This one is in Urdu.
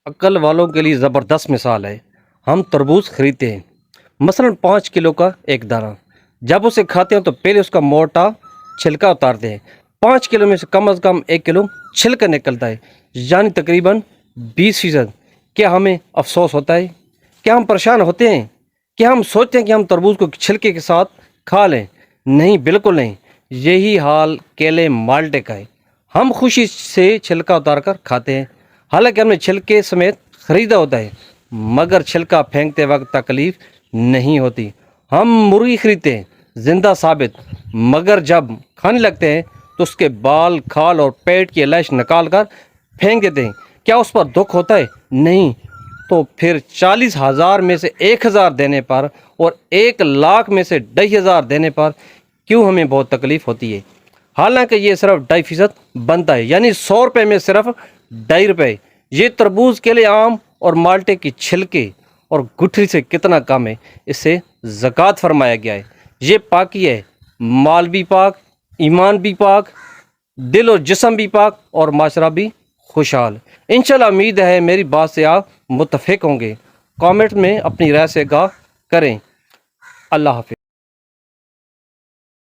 عقل والوں کے لیے زبردست مثال ہے۔ ہم تربوز خریدتے ہیں، مثلاً 5 کلو کا ایک دانہ۔ جب اسے کھاتے ہیں تو پہلے اس کا موٹا چھلکا اتارتے ہیں۔ 5 کلو میں سے کم از کم 1 کلو چھلکا نکلتا ہے، یعنی تقریباً 20%۔ کیا ہمیں افسوس ہوتا ہے؟ کیا ہم پریشان ہوتے ہیں؟ کیا ہم سوچتے ہیں کہ ہم تربوز کو چھلکے کے ساتھ کھا لیں؟ نہیں، بالکل نہیں۔ یہی حال کیلے مالٹے کا ہے۔ ہم خوشی سے چھلکا اتار کر کھاتے ہیں، حالانکہ ہم نے چھلکے سمیت خریدا ہوتا ہے، مگر چھلکا پھینکتے وقت تکلیف نہیں ہوتی۔ ہم مرغی خریدتے ہیں، زندہ ثابت، مگر جب کھانے لگتے ہیں تو اس کے بال، کھال اور پیٹ کی لش نکال کر پھینک دیتے ہیں۔ کیا اس پر دکھ ہوتا ہے؟ نہیں۔ تو پھر 40,000 میں سے 1,000 دینے پر اور 1,00,000 میں سے 2,500 دینے پر کیوں ہمیں بہت تکلیف ہوتی ہے؟ حالانکہ یہ صرف 2.5% بنتا ہے، یعنی 100 روپے میں صرف 2.5 روپے۔ یہ تربوز، کیلے، آم اور مالٹے کی چھلکے اور گٹھلی سے کتنا کم ہے؟ اس سے زکوٰۃ فرمایا گیا ہے۔ یہ پاکی ہے، مال بھی پاک، ایمان بھی پاک، دل و جسم بھی پاک اور معاشرہ بھی خوشحال۔ انشاءاللہ امید ہے میری بات سے آپ متفق ہوں گے۔ کامنٹ میں اپنی رائے سے آگاہ کریں۔ اللہ حافظ۔